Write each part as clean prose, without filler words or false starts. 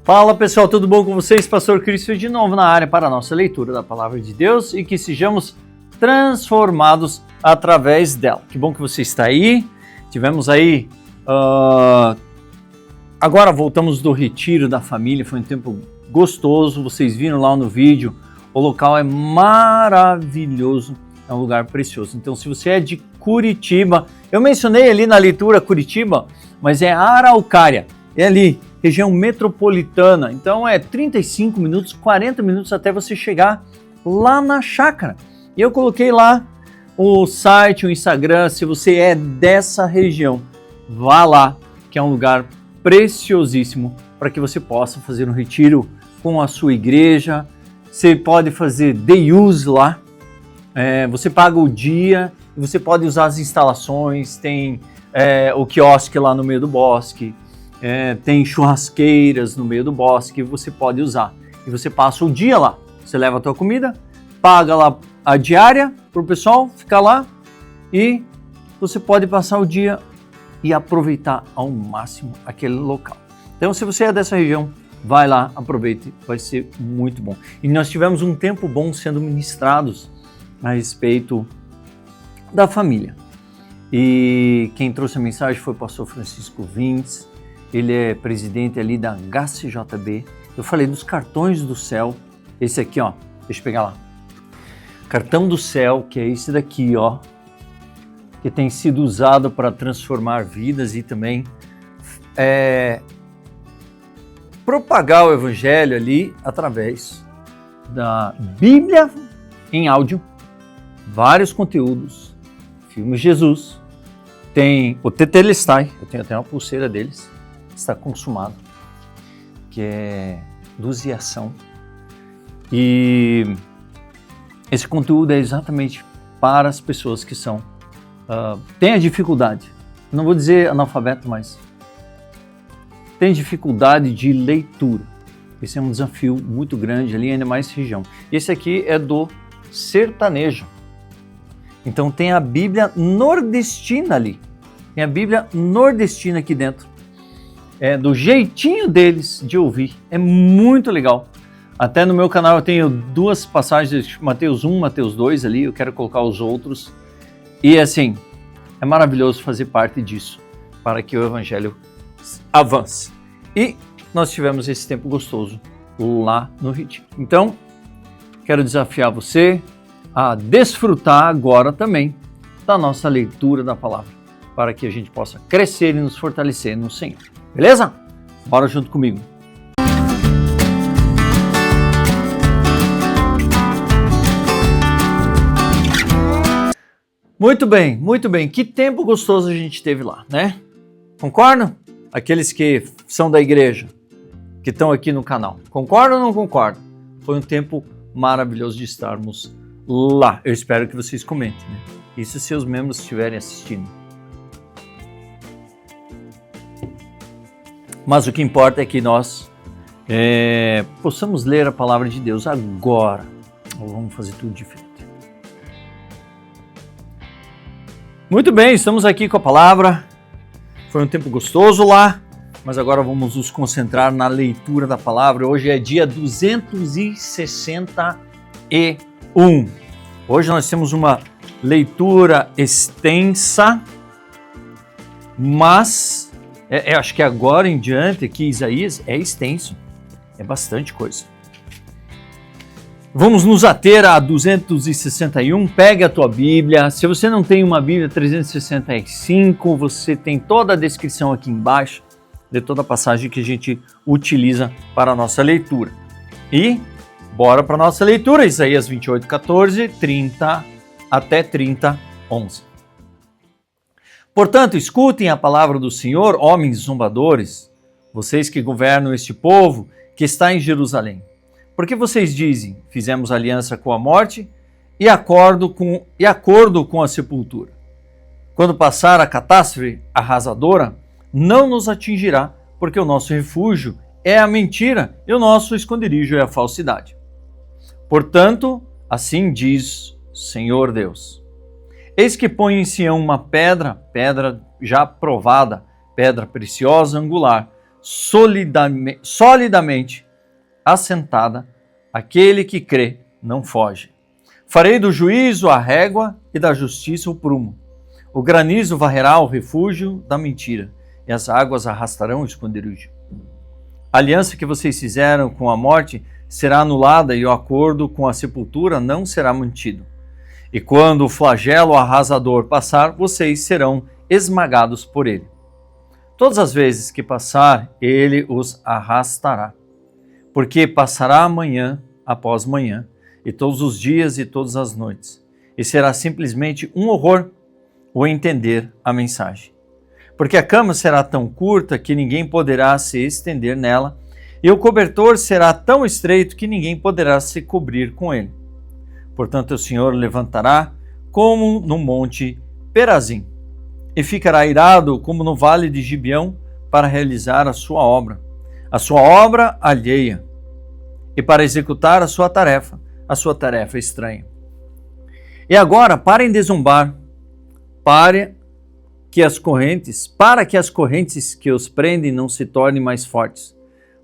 Fala pessoal, tudo bom com vocês? Pastor Cristo de novo na área para a nossa leitura da Palavra de Deus e que sejamos transformados através dela. Que bom que você está aí. Tivemos aí, agora voltamos do retiro da família, foi um tempo gostoso, vocês viram lá no vídeo, o local é maravilhoso, é um lugar precioso. Então se você é de Curitiba, eu mencionei ali na leitura Curitiba, mas é Araucária, é ali, região metropolitana, então é 35 minutos, 40 minutos até você chegar lá na chácara. E eu coloquei lá o site, o Instagram, se você é dessa região, vá lá, que é um lugar preciosíssimo para que você possa fazer um retiro com a sua igreja. Você pode fazer day use lá, você paga o dia, você pode usar as instalações, tem o quiosque lá no meio do bosque, tem churrasqueiras no meio do bosque, você pode usar. E você passa o dia lá, você leva a tua comida, paga lá a diária para o pessoal ficar lá e você pode passar o dia e aproveitar ao máximo aquele local. Então, se você é dessa região, vai lá, aproveite, vai ser muito bom. E nós tivemos um tempo bom sendo ministrados a respeito da família. E quem trouxe a mensagem foi o pastor Francisco Vintes, ele é presidente ali da HCJB. Eu falei dos cartões do céu, esse aqui, ó, deixa eu pegar lá. Cartão do céu, que é esse daqui, ó, que tem sido usado para transformar vidas e também propagar o evangelho ali através da Bíblia em áudio, vários conteúdos, filmes de Jesus, tem o Tetelestai, eu tenho até uma pulseira deles, está consumado, que é luz e ação, e esse conteúdo é exatamente para as pessoas que têm a dificuldade, não vou dizer analfabeto, mas tem dificuldade de leitura. Esse é um desafio muito grande ali, ainda mais região. Esse aqui é do sertanejo. Então tem a Bíblia nordestina ali. Tem a Bíblia nordestina aqui dentro. É do jeitinho deles de ouvir. É muito legal. Até no meu canal eu tenho duas passagens, Mateus 1, Mateus 2 ali, eu quero colocar os outros. E assim, é maravilhoso fazer parte disso, para que o evangelho avance. E nós tivemos esse tempo gostoso lá no retiro. Então, quero desafiar você a desfrutar agora também da nossa leitura da palavra, para que a gente possa crescer e nos fortalecer no Senhor. Beleza? Bora junto comigo. Muito bem. Que tempo gostoso a gente teve lá, né? Concordam? Aqueles que são da igreja, que estão aqui no canal. Concordam ou não concordam? Foi um tempo maravilhoso de estarmos lá. Eu espero que vocês comentem, né? Isso se os membros estiverem assistindo. Mas o que importa é que nós possamos ler a palavra de Deus agora. Ou vamos fazer tudo diferente. Muito bem, estamos aqui com a palavra. Foi um tempo gostoso lá, mas agora vamos nos concentrar na leitura da palavra. Hoje é dia 261. Hoje nós temos uma leitura extensa, mas acho que agora em diante aqui Isaías é extenso, é bastante coisa. Vamos nos ater a 261, pegue a tua Bíblia. Se você não tem uma Bíblia 365, você tem toda a descrição aqui embaixo de toda a passagem que a gente utiliza para a nossa leitura. E bora para a nossa leitura, Isaías 28, 14, 30 até 30, 11. Portanto, escutem a palavra do Senhor, homens zombadores, vocês que governam este povo que está em Jerusalém. Porque vocês dizem, fizemos aliança com a morte e acordo com a sepultura. Quando passar a catástrofe arrasadora, não nos atingirá, porque o nosso refúgio é a mentira e o nosso esconderijo é a falsidade. Portanto, assim diz o Senhor Deus. Eis que põe em Sião uma pedra já provada, pedra preciosa, angular, solidamente assentada, aquele que crê não foge. Farei do juízo a régua e da justiça o prumo. O granizo varrerá o refúgio da mentira, e as águas arrastarão o esconderijo. A aliança que vocês fizeram com a morte será anulada e o acordo com a sepultura não será mantido. E quando o flagelo arrasador passar, vocês serão esmagados por ele. Todas as vezes que passar, ele os arrastará. Porque passará manhã após manhã, e todos os dias e todas as noites. E será simplesmente um horror o entender a mensagem. Porque a cama será tão curta que ninguém poderá se estender nela, e o cobertor será tão estreito que ninguém poderá se cobrir com ele. Portanto, o Senhor levantará como no monte Perazim, e ficará irado como no vale de Gibeão para realizar a sua obra alheia, e para executar a sua tarefa estranha. E agora, parem de zombar, para que as correntes que os prendem não se tornem mais fortes,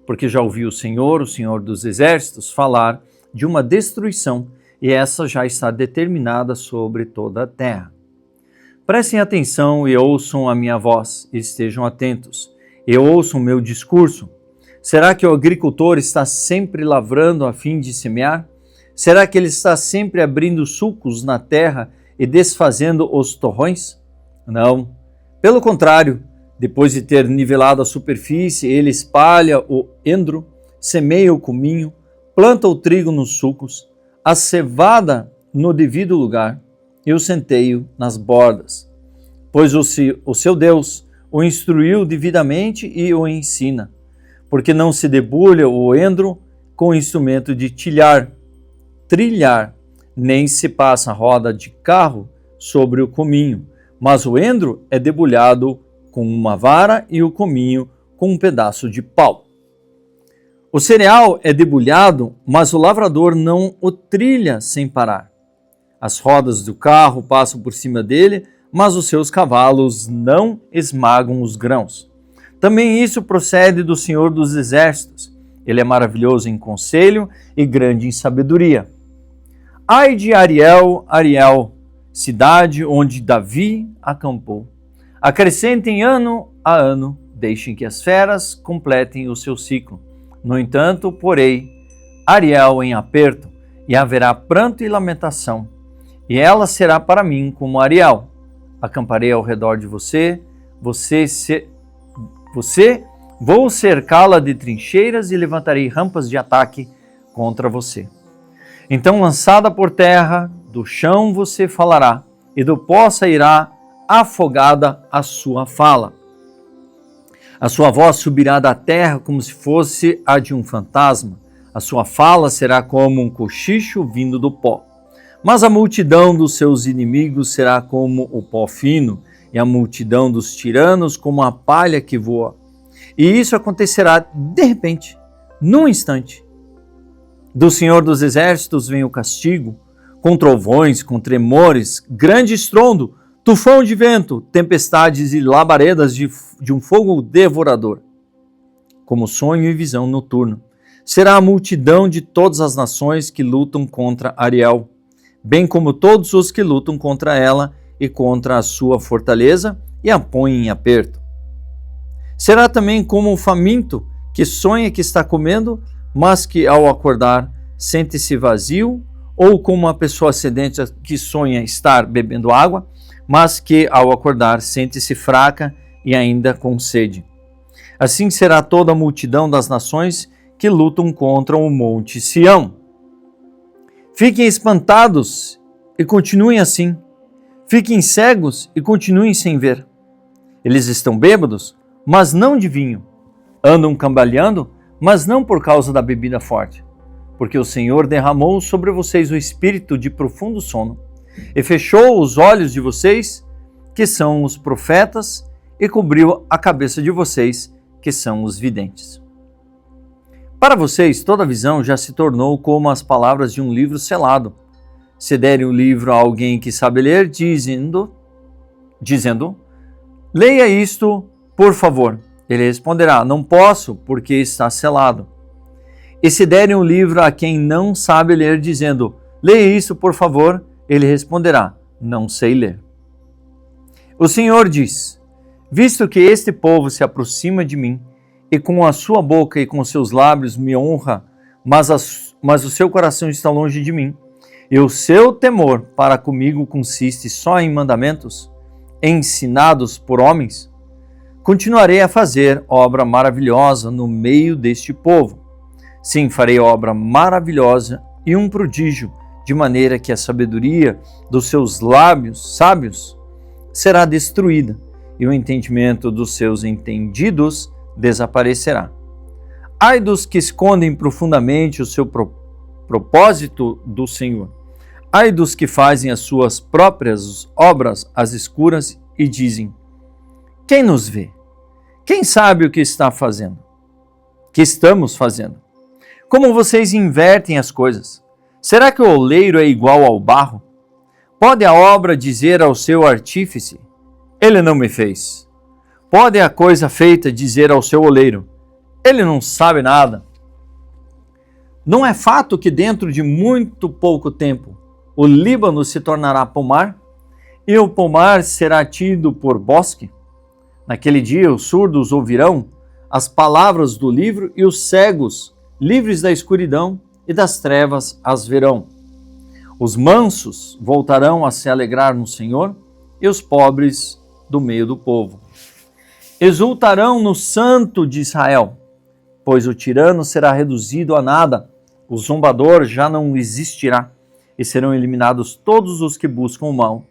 porque já ouvi o Senhor dos Exércitos, falar de uma destruição, e essa já está determinada sobre toda a terra. Prestem atenção e ouçam a minha voz, e estejam atentos, e ouçam o meu discurso. Será que o agricultor está sempre lavrando a fim de semear? Será que ele está sempre abrindo sulcos na terra e desfazendo os torrões? Não. Pelo contrário, depois de ter nivelado a superfície, ele espalha o endro, semeia o cominho, planta o trigo nos sulcos, a cevada no devido lugar e o centeio nas bordas. Pois o seu Deus o instruiu devidamente e o ensina, porque não se debulha o endro com instrumento de trilhar, nem se passa roda de carro sobre o cominho, mas o endro é debulhado com uma vara e o cominho com um pedaço de pau. O cereal é debulhado, mas o lavrador não o trilha sem parar. As rodas do carro passam por cima dele, mas os seus cavalos não esmagam os grãos. Também isso procede do Senhor dos Exércitos. Ele é maravilhoso em conselho e grande em sabedoria. Ai de Ariel, cidade onde Davi acampou. Acrescentem ano a ano, deixem que as feras completem o seu ciclo. No entanto, porei Ariel em aperto, e haverá pranto e lamentação, e ela será para mim como Ariel. Acamparei ao redor de você, vou cercá-la de trincheiras e levantarei rampas de ataque contra você. Então, lançada por terra, do chão você falará, e do pó sairá afogada a sua fala. A sua voz subirá da terra como se fosse a de um fantasma. A sua fala será como um cochicho vindo do pó. Mas a multidão dos seus inimigos será como o pó fino, e a multidão dos tiranos como a palha que voa. E isso acontecerá de repente, num instante. Do Senhor dos Exércitos vem o castigo, com trovões, com tremores, grande estrondo, tufão de vento, tempestades e labaredas de um fogo devorador. Como sonho e visão noturno, será a multidão de todas as nações que lutam contra Ariel, bem como todos os que lutam contra ela e contra a sua fortaleza e a põem em aperto. Será também como o faminto que sonha que está comendo, mas que ao acordar sente-se vazio, ou como uma pessoa sedenta que sonha estar bebendo água, mas que ao acordar sente-se fraca e ainda com sede. Assim será toda a multidão das nações que lutam contra o monte Sião. Fiquem espantados e continuem assim. Fiquem cegos e continuem sem ver. Eles estão bêbados, mas não de vinho. Andam cambaleando, mas não por causa da bebida forte. Porque o Senhor derramou sobre vocês o espírito de profundo sono, e fechou os olhos de vocês, que são os profetas, e cobriu a cabeça de vocês, que são os videntes. Para vocês, toda visão já se tornou como as palavras de um livro selado. Se derem o livro a alguém que sabe ler, dizendo, leia isto, por favor. Ele responderá: não posso, porque está selado. E se derem um livro a quem não sabe ler, dizendo: leia isso, por favor, ele responderá: não sei ler. O Senhor diz: visto que este povo se aproxima de mim, e com a sua boca e com seus lábios me honra, mas o seu coração está longe de mim, e o seu temor para comigo consiste só em mandamentos, ensinados por homens, continuarei a fazer obra maravilhosa no meio deste povo. Sim, farei obra maravilhosa e um prodígio, de maneira que a sabedoria dos seus lábios sábios será destruída, e o entendimento dos seus entendidos desaparecerá. Ai dos que escondem profundamente o seu propósito do Senhor. Ai dos que fazem as suas próprias obras às escuras e dizem: quem nos vê? Quem sabe o que está fazendo? Que estamos fazendo? Como vocês invertem as coisas? Será que o oleiro é igual ao barro? Pode a obra dizer ao seu artífice: ele não me fez? Pode a coisa feita dizer ao seu oleiro: ele não sabe nada? Não é fato que dentro de muito pouco tempo o Líbano se tornará pomar e o pomar será tido por bosque? Naquele dia os surdos ouvirão as palavras do livro e os cegos, livres da escuridão e das trevas, as verão. Os mansos voltarão a se alegrar no Senhor e os pobres do meio do povo exultarão no Santo de Israel, pois o tirano será reduzido a nada, o zombador já não existirá, e serão eliminados todos os que buscam o mal,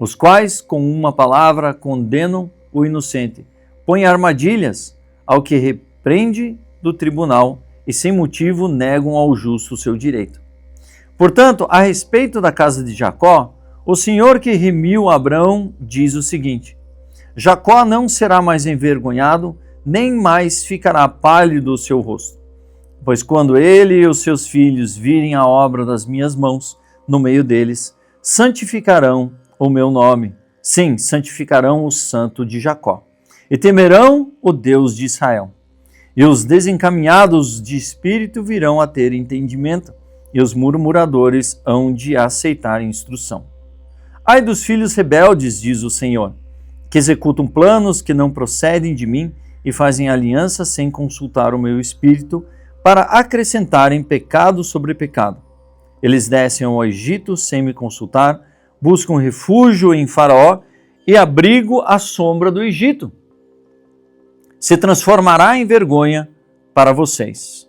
os quais com uma palavra condenam o inocente, põem armadilhas ao que repreende do tribunal e sem motivo negam ao justo o seu direito. Portanto, a respeito da casa de Jacó, o Senhor que remiu Abrão diz o seguinte: Jacó não será mais envergonhado, nem mais ficará pálido o seu rosto. Pois quando ele e os seus filhos virem a obra das minhas mãos no meio deles, santificarão o meu nome. Sim, santificarão o Santo de Jacó. E temerão o Deus de Israel. E os desencaminhados de espírito virão a ter entendimento, e os murmuradores hão de aceitar instrução. Ai dos filhos rebeldes, diz o Senhor, que executam planos que não procedem de mim e fazem aliança sem consultar o meu espírito, para acrescentarem pecado sobre pecado. Eles descem ao Egito sem me consultar, buscam refúgio em Faraó e abrigo à sombra do Egito. Se transformará em vergonha para vocês.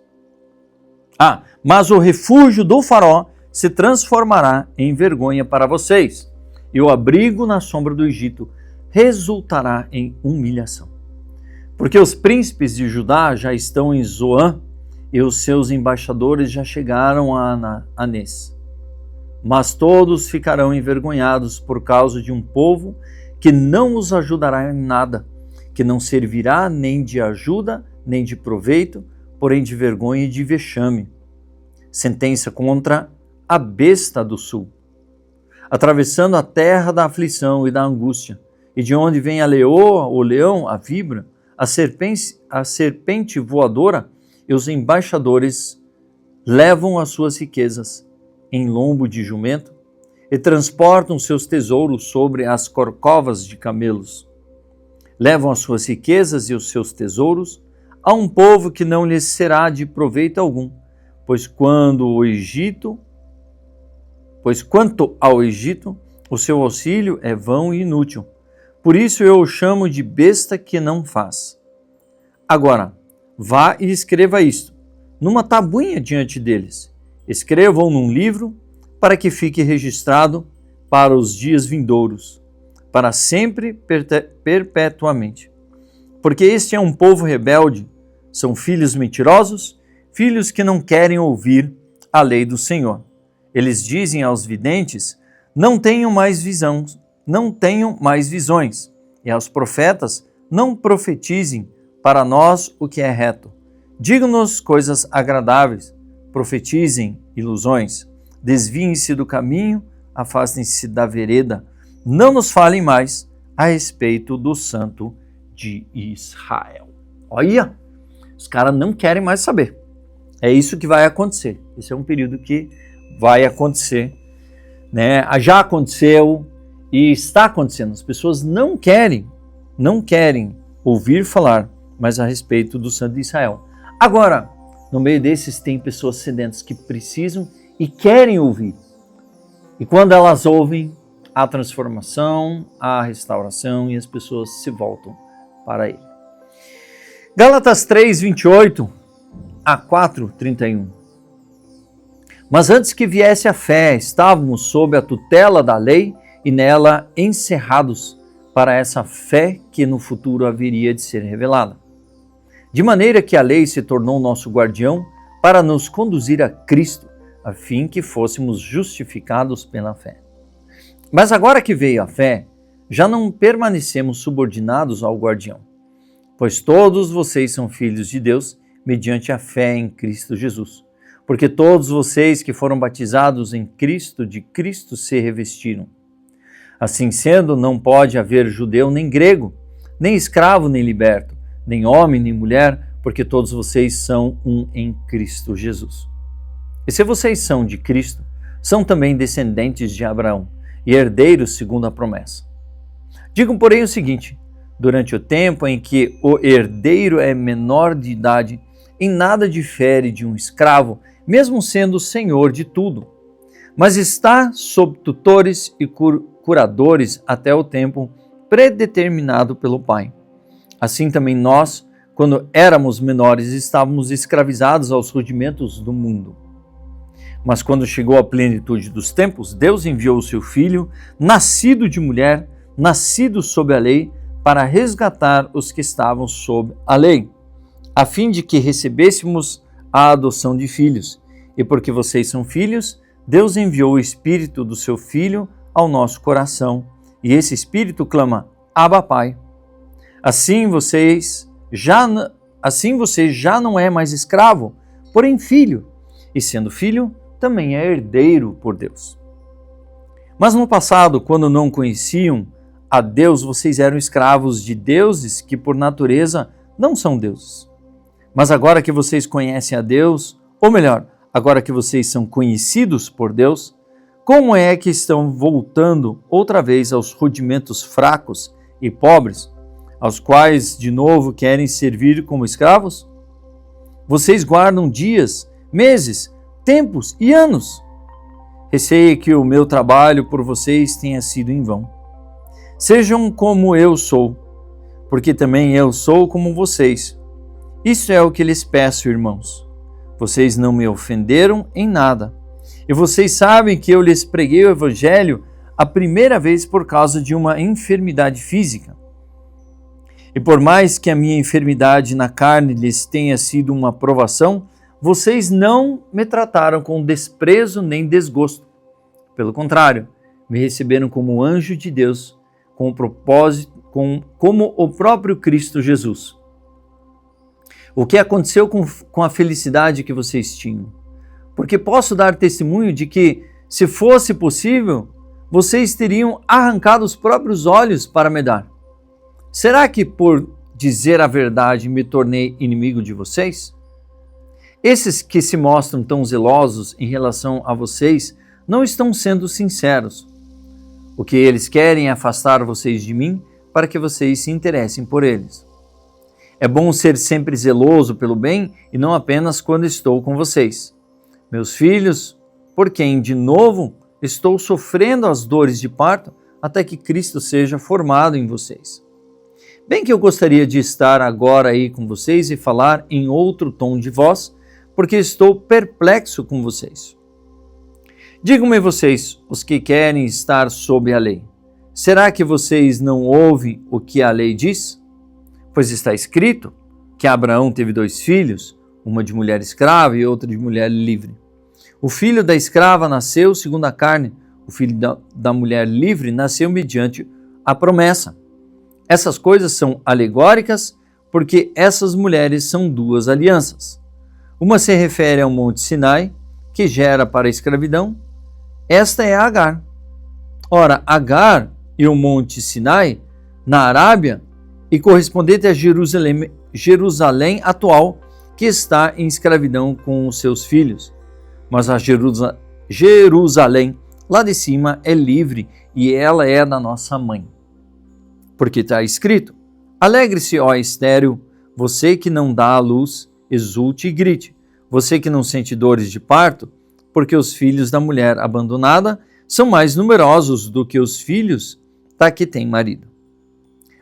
Mas o refúgio do Faraó se transformará em vergonha para vocês, e o abrigo na sombra do Egito resultará em humilhação. Porque os príncipes de Judá já estão em Zoã, e os seus embaixadores já chegaram a Anês. Mas todos ficarão envergonhados por causa de um povo que não os ajudará em nada, que não servirá nem de ajuda, nem de proveito, porém de vergonha e de vexame. Sentença contra a besta do sul, atravessando a terra da aflição e da angústia, e de onde vem a leoa, o leão, a víbora, a serpente voadora, e os embaixadores levam as suas riquezas em lombo de jumento e transportam seus tesouros sobre as corcovas de camelos. Levam as suas riquezas e os seus tesouros a um povo que não lhes será de proveito algum, pois quanto ao Egito, o seu auxílio é vão e inútil. Por isso eu o chamo de besta que não faz. Agora, vá e escreva isto, numa tabuinha diante deles. Escrevam num livro, para que fique registrado para os dias vindouros, para sempre, perpetuamente. Porque este é um povo rebelde, são filhos mentirosos, filhos que não querem ouvir a lei do Senhor. Eles dizem aos videntes: não tenham mais visões, e aos profetas: não profetizem para nós o que é reto. Digam-nos coisas agradáveis, profetizem ilusões, desviem-se do caminho, afastem-se da vereda, não nos falem mais a respeito do Santo de Israel. Olha, os caras não querem mais saber. É isso que vai acontecer. Esse é um período que vai acontecer, né? Já aconteceu e está acontecendo. As pessoas não querem ouvir falar mais a respeito do Santo de Israel. Agora, no meio desses tem pessoas sedentas que precisam e querem ouvir. E quando elas ouvem, há transformação, há restauração e as pessoas se voltam para ele. Gálatas 3, 28 a 4, 31. Mas antes que viesse a fé, estávamos sob a tutela da lei e nela encerrados para essa fé que no futuro haveria de ser revelada. De maneira que a lei se tornou nosso guardião para nos conduzir a Cristo, a fim que fôssemos justificados pela fé. Mas agora que veio a fé, já não permanecemos subordinados ao guardião, pois todos vocês são filhos de Deus mediante a fé em Cristo Jesus. Porque todos vocês que foram batizados em Cristo, de Cristo se revestiram. Assim sendo, não pode haver judeu nem grego, nem escravo nem liberto, nem homem nem mulher, porque todos vocês são um em Cristo Jesus. E se vocês são de Cristo, são também descendentes de Abraão e herdeiros segundo a promessa. Digo, porém, o seguinte: durante o tempo em que o herdeiro é menor de idade, em nada difere de um escravo, mesmo sendo senhor de tudo, mas está sob tutores e curadores até o tempo predeterminado pelo Pai. Assim também nós, quando éramos menores, estávamos escravizados aos rudimentos do mundo. Mas quando chegou a plenitude dos tempos, Deus enviou o seu Filho, nascido de mulher, nascido sob a lei, para resgatar os que estavam sob a lei, a fim de que recebêssemos a adoção de filhos. E porque vocês são filhos, Deus enviou o Espírito do seu Filho ao nosso coração. E esse Espírito clama: Abba, Pai. Assim você já não é mais escravo, porém filho. E sendo filho, também é herdeiro por Deus. Mas no passado, quando não conheciam a Deus, vocês eram escravos de deuses que por natureza não são deuses. Mas agora que vocês conhecem a Deus, ou melhor, agora que vocês são conhecidos por Deus, como é que estão voltando outra vez aos rudimentos fracos e pobres, aos quais de novo querem servir como escravos? Vocês guardam dias, meses, tempos e anos. Receio que o meu trabalho por vocês tenha sido em vão. Sejam como eu sou, porque também eu sou como vocês. Isso é o que lhes peço, irmãos. Vocês não me ofenderam em nada. E vocês sabem que eu lhes preguei o Evangelho a primeira vez por causa de uma enfermidade física. E por mais que a minha enfermidade na carne lhes tenha sido uma provação, vocês não me trataram com desprezo nem desgosto. Pelo contrário, me receberam como anjo de Deus, com o propósito, como o próprio Cristo Jesus. O que aconteceu com a felicidade que vocês tinham? Porque posso dar testemunho de que, se fosse possível, vocês teriam arrancado os próprios olhos para me dar. Será que, por dizer a verdade, me tornei inimigo de vocês? Esses que se mostram tão zelosos em relação a vocês não estão sendo sinceros. O que eles querem é afastar vocês de mim para que vocês se interessem por eles. É bom ser sempre zeloso pelo bem e não apenas quando estou com vocês. Meus filhos, por quem de novo estou sofrendo as dores de parto até que Cristo seja formado em vocês. Bem que eu gostaria de estar agora aí com vocês e falar em outro tom de voz, porque estou perplexo com vocês. Digam-me vocês, os que querem estar sob a lei, será que vocês não ouvem o que a lei diz? Pois está escrito que Abraão teve 2 filhos, uma de mulher escrava e outra de mulher livre. O filho da escrava nasceu segundo a carne, o filho da mulher livre nasceu mediante a promessa. Essas coisas são alegóricas porque essas mulheres são 2 alianças. Uma se refere ao Monte Sinai, que gera para a escravidão. Esta é Agar. Ora, Agar e o Monte Sinai, na Arábia, e correspondente a Jerusalém atual, que está em escravidão com os seus filhos. Mas a Jerusalém, lá de cima, é livre e ela é da nossa mãe. Porque está escrito: alegre-se, ó estéril, você que não dá à luz, exulte e grite. Você que não sente dores de parto, porque os filhos da mulher abandonada são mais numerosos do que os filhos da que tem marido.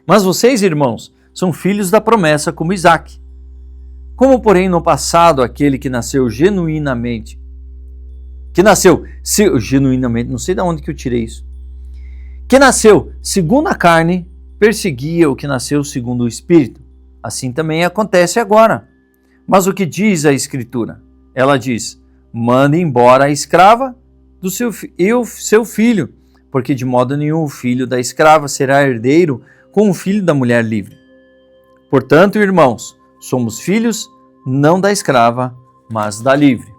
Mas vocês, irmãos, são filhos da promessa como Isaque. Como, porém, no passado, aquele que nasceu genuinamente, não sei de onde que eu tirei isso, que nasceu segundo a carne, perseguia o que nasceu segundo o Espírito. Assim também acontece agora. Mas o que diz a Escritura? Ela diz: mande embora a escrava do seu filho, porque de modo nenhum o filho da escrava será herdeiro com o filho da mulher livre. Portanto, irmãos, somos filhos não da escrava, mas da livre.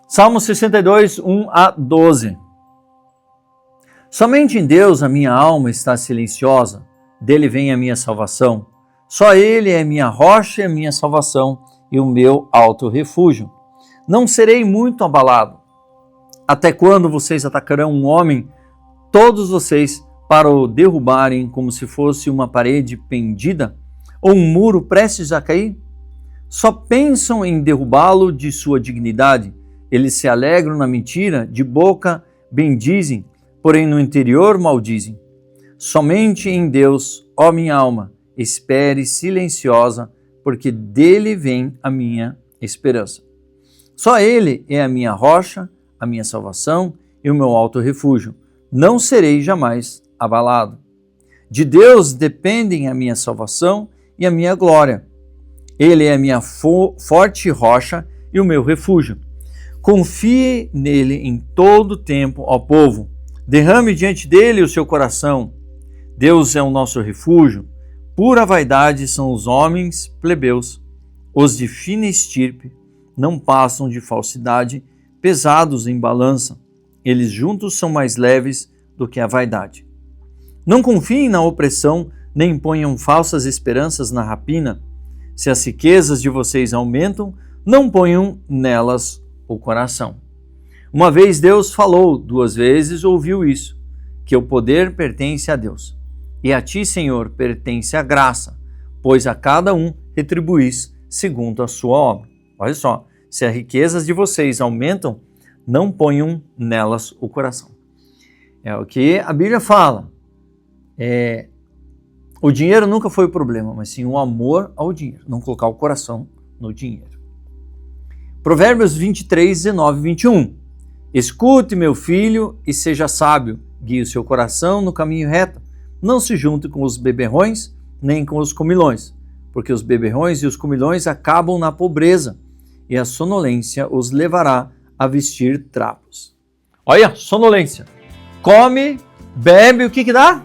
Salmo 62, 1 a 12. Somente em Deus a minha alma está silenciosa, dele vem a minha salvação. Só ele é minha rocha e a minha salvação e o meu alto refúgio. Não serei muito abalado. Até quando vocês atacarão um homem, todos vocês, para o derrubarem como se fosse uma parede pendida ou um muro prestes a cair? Só pensam em derrubá-lo de sua dignidade. Eles se alegram na mentira, de boca bendizem, porém no interior maldizem. Somente em Deus, ó minha alma, espere silenciosa, porque dele vem a minha esperança. Só ele é a minha rocha, a minha salvação e o meu alto refúgio. Não serei jamais abalado. De Deus dependem a minha salvação e a minha glória. Ele é a minha forte rocha e o meu refúgio. Confie nele em todo tempo, ó povo. Derrame diante dele o seu coração. Deus é o nosso refúgio. Pura vaidade são os homens plebeus. Os de fina estirpe não passam de falsidade, pesados em balança. Eles juntos são mais leves do que a vaidade. Não confiem na opressão, nem ponham falsas esperanças na rapina. Se as riquezas de vocês aumentam, não ponham nelas o coração. Uma vez Deus falou, 2 vezes ouviu isso, que o poder pertence a Deus. E a ti, Senhor, pertence a graça, pois a cada um retribuís segundo a sua obra. Olha só, se as riquezas de vocês aumentam, não ponham nelas o coração. É o que a Bíblia fala. O dinheiro nunca foi o problema, mas sim o amor ao dinheiro. Não colocar o coração no dinheiro. Provérbios 23, 19 e 21. Escute, meu filho, e seja sábio. Guie o seu coração no caminho reto. Não se junte com os beberrões, nem com os comilões, porque os beberrões e os comilões acabam na pobreza, e a sonolência os levará a vestir trapos. Olha, sonolência. Come, bebe, o que dá?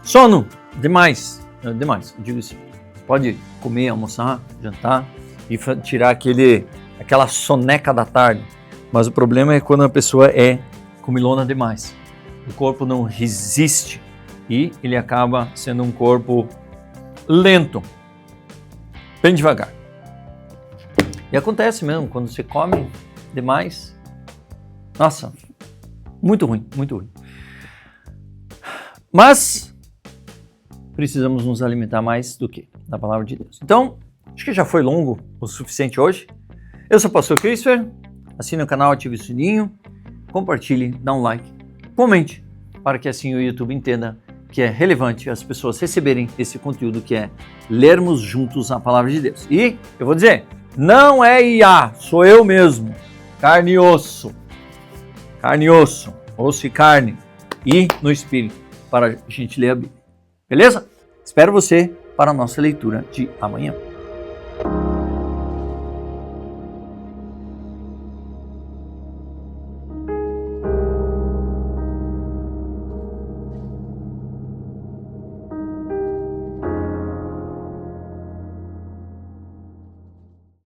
Sono. Demais. Demais, eu digo assim. Pode comer, almoçar, jantar e tirar aquela soneca da tarde. Mas o problema é quando a pessoa é comilona demais. O corpo não resiste e ele acaba sendo um corpo lento, bem devagar. E acontece mesmo, quando você come demais, nossa, muito ruim, muito ruim. Mas precisamos nos alimentar mais do que da palavra de Deus. Então, acho que já foi longo o suficiente hoje. Eu sou o pastor Christopher, assine o canal, ative o sininho, compartilhe, dá um like, comente, para que assim o YouTube entenda que é relevante as pessoas receberem esse conteúdo que é lermos juntos a palavra de Deus. E eu vou dizer, não é IA, sou eu mesmo, carne e osso, osso e carne, e no Espírito, para a gente ler a Bíblia. Beleza? Espero você para a nossa leitura de amanhã.